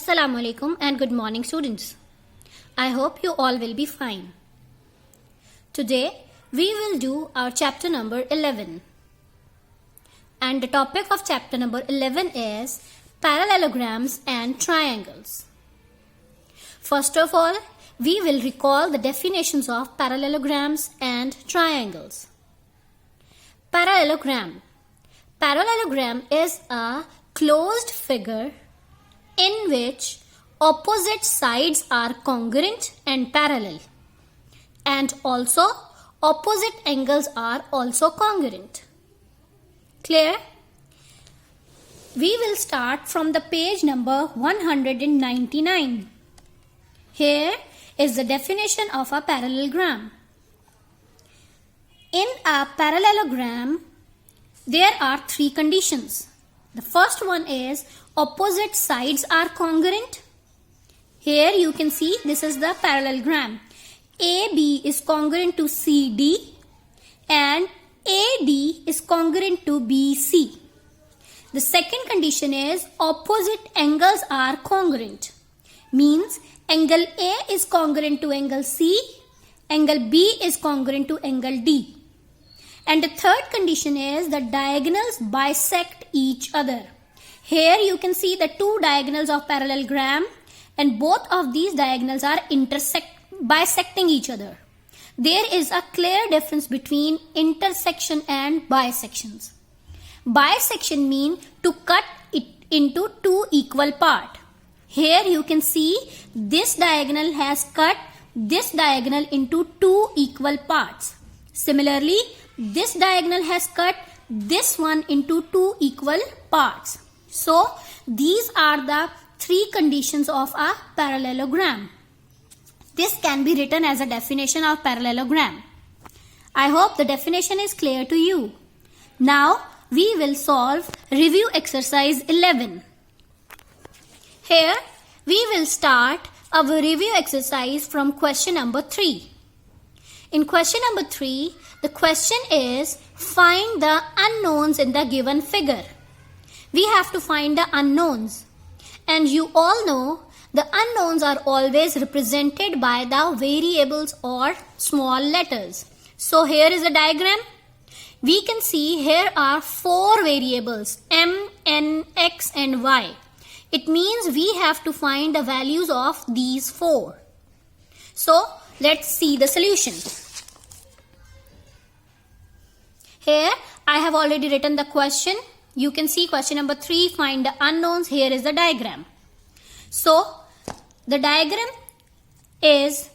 Assalamu alaikum and good morning students. I hope you all will be fine. Today we will do our chapter number 11. And the topic of chapter number 11 is parallelograms and triangles. First of all, we will recall the definitions of parallelograms and triangles. Parallelogram. Parallelogram is a closed figure in which opposite sides are congruent and parallel, and also opposite angles are also congruent. Clear? We will start from the page number 199. Here is the definition of a parallelogram. In a parallelogram, there are three conditions. The first one is opposite sides are congruent. Here you can see this is the parallelogram. AB is congruent to CD and AD is congruent to BC. The second condition is opposite angles are congruent. Means angle A is congruent to angle C, angle B is congruent to angle D. And the third condition is the diagonals bisect each other. Here you can see the two diagonals of parallelogram and both of these diagonals are bisecting each other. There is a clear difference between intersection and bisections. Bisection means to cut it into two equal parts. Here you can see this diagonal has cut this diagonal into two equal parts. Similarly, this diagonal has cut this one into two equal parts. So, these are the three conditions of a parallelogram. This can be written as a definition of parallelogram. I hope the definition is clear to you. Now, we will solve review exercise 11. Here, we will start our review exercise from question number 3. In question number 3, the question is find the unknowns in the given figure. We have to find the unknowns. And you all know the unknowns are always represented by the variables or small letters. So here is a diagram. We can see here are 4 variables m, n, x and y. It means we have to find the values of these 4. So let's see the solution. Here I have already written the question. You can see question number 3, find the unknowns. Here is the diagram. So the diagram is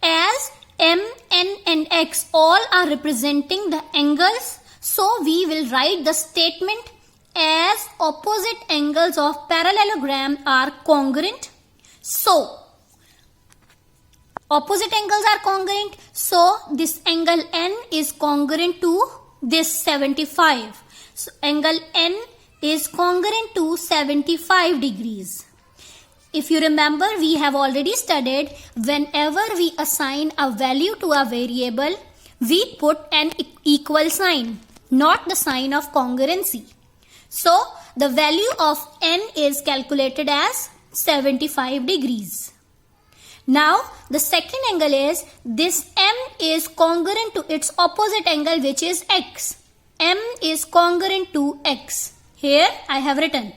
as m, n and x all are representing the angles. So we will write the statement as opposite angles of parallelogram are congruent. So opposite angles are congruent. So this angle n is congruent to this 75. So angle n is congruent to 75 degrees. If you remember, we have already studied whenever we assign a value to a variable, we put an equal sign, not the sign of congruency. So the value of n is calculated as 75 degrees. Now the second angle is this m is congruent to its opposite angle, which is x. M is congruent to x. Here I have written.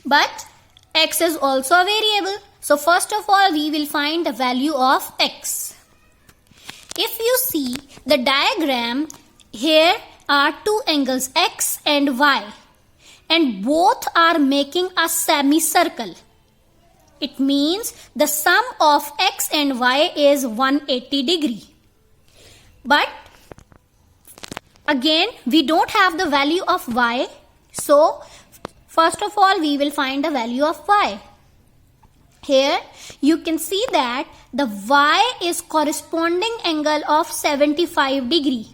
But x is also a variable. So first of all we will find the value of x. If you see the diagram, here are two angles x and y. And both are making a semicircle. It means the sum of x and y is 180 degree. But again, we don't have the value of y. So, first of all, we will find the value of y. Here, you can see that the y is corresponding angle of 75 degree.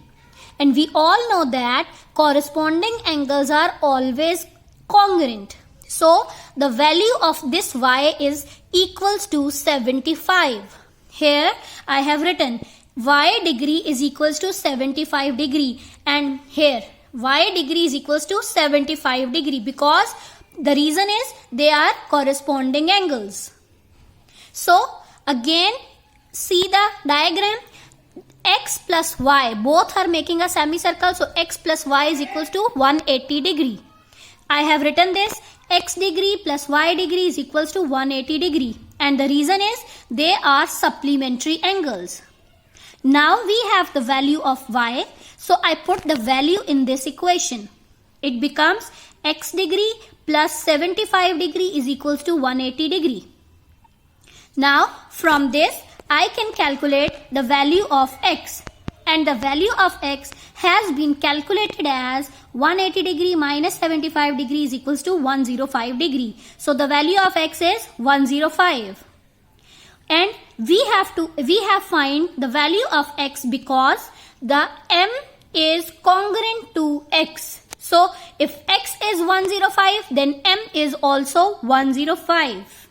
And we all know that corresponding angles are always congruent. So, the value of this y is equals to 75. Here, I have written y degree is equals to 75 degree, and here y degree is equals to 75 degree because The reason is they are corresponding angles. So again, see the diagram. X plus y, both are making a semicircle, so x plus y is equals to 180 degree. I have written this, x degree plus y degree is equals to 180 degree, and the reason is they are supplementary angles. Now we have the value of y, so I put the value in this equation. It becomes x degree plus 75 degree is equals to 180 degree. Now from this I can calculate the value of x, and the value of x has been calculated as 180 degree minus 75 degree is equals to 105 degree. So the value of x is 105. And we have find the value of x because the m is congruent to x. So if x is 105, then m is also 105.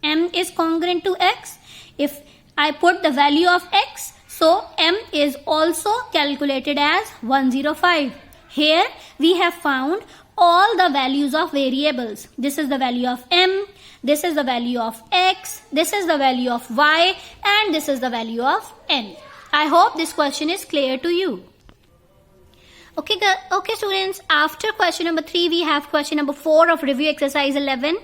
M is congruent to x. If I put the value of x, so m is also calculated as 105. Here we have found all the values of variables. This is the value of m, this is the value of x, this is the value of y, and this is the value of n. I hope this question is clear to you. Okay students, after question number 3 we have question number 4 of review exercise 11.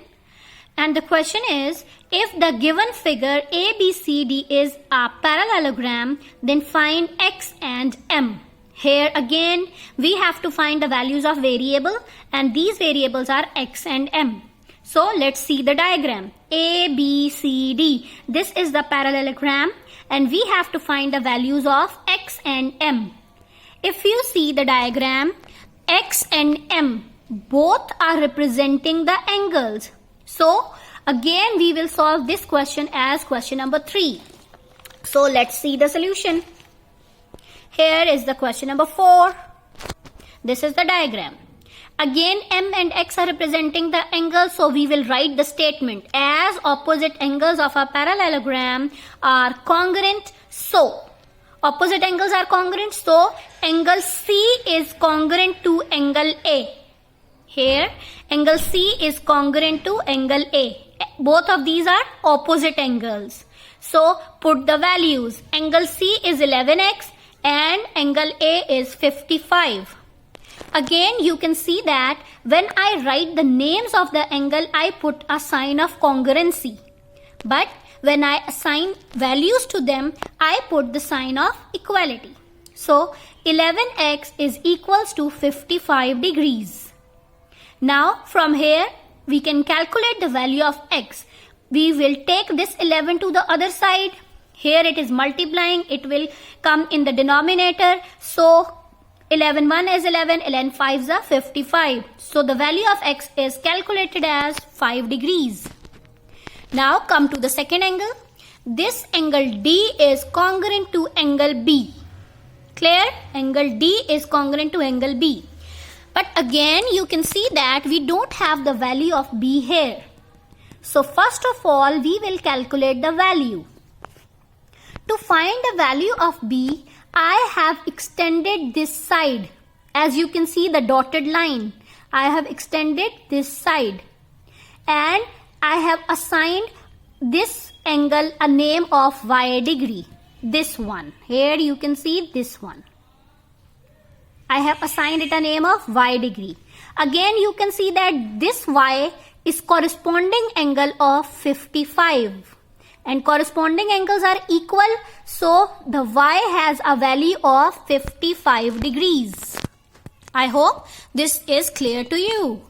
And the question is, if the given figure ABCD is a parallelogram, then find x and m. Here again, we have to find the values of variable, and these variables are x and m. So let's see the diagram. ABCD. This is the parallelogram, and we have to find the values of x and m. If you see the diagram, x and m both are representing the angles. So again we will solve this question as question number 3. So let's see the solution. Here is the question number 4. This is the diagram. Again m and x are representing the angles, so we will write the statement as opposite angles of a parallelogram are congruent. So opposite angles are congruent, so angle C is congruent to angle A. Here angle C is congruent to angle A. Both of these are opposite angles. So put the values. Angle C is 11x and angle A is 55. Again you can see that when I write the names of the angle, I put a sign of congruency. But when I assign values to them, I put the sign of equality. So 11x is equals to 55 degrees. Now from here we can calculate the value of x. We will take this 11 to the other side. Here it is multiplying, it will come in the denominator. So 11 1 is 11, 11 5 is 55. So the value of x is calculated as 5 degrees. Now come to the second angle. This angle D is congruent to angle B. Clear? Angle D is congruent to angle B. But again you can see that we don't have the value of B here. So first of all we will calculate the value. To find the value of B, I have extended this side. As you can see the dotted line, I have extended this side. And I have assigned this angle a name of y degree. This one. Here you can see this one. I have assigned it a name of y degree. Again you can see that this y is corresponding angle of 55. And corresponding angles are equal, so the y has a value of 55 degrees. I hope this is clear to you.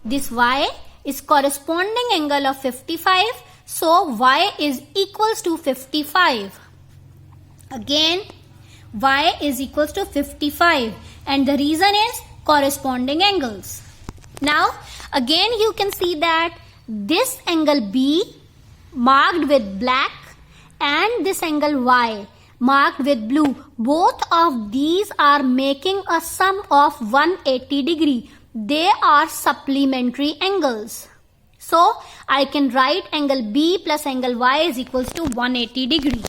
This y is corresponding angle of 55, so y is equals to 55. Again, y is equals to 55, and the reason is corresponding angles. Now again you can see that this angle B marked with black and this angle Y marked with blue, both of these are making a sum of 180 degree. They are supplementary angles. So I can write angle B plus angle Y is equals to 180 degree.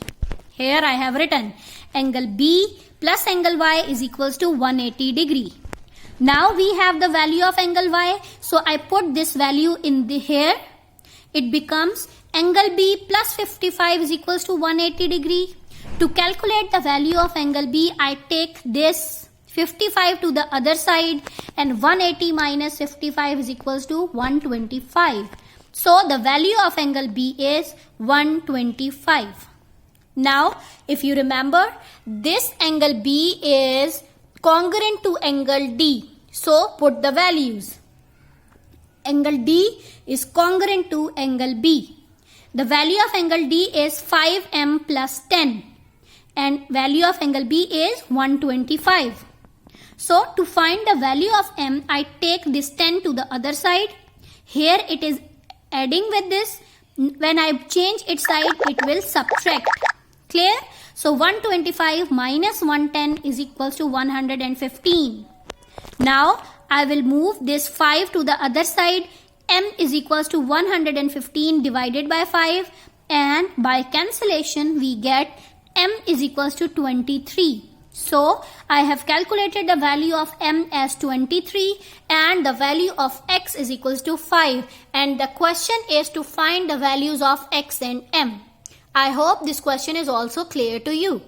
Here I have written angle B plus angle Y is equals to 180 degree. Now we have the value of angle y. So I put this value in the here. It becomes angle B plus 55 is equals to 180 degree. To calculate the value of angle B, I take this 55 to the other side, and 180 minus 55 is equals to 125. So the value of angle B is 125. Now, if you remember, this angle B is congruent to angle D. So put the values. Angle D is congruent to angle B. The value of angle D is 5m plus 10, and value of angle B is 125. So to find the value of m, I take this 10 to the other side. Here it is adding with this. When I change its side, it will subtract. Clear? So 125 minus 110 is equals to 115. Now I will move this 5 to the other side. M is equals to 115 divided by 5, and by cancellation we get m is equals to 23. So I have calculated the value of m as 23 and the value of x is equals to 5, and the question is to find the values of x and m. I hope this question is also clear to you.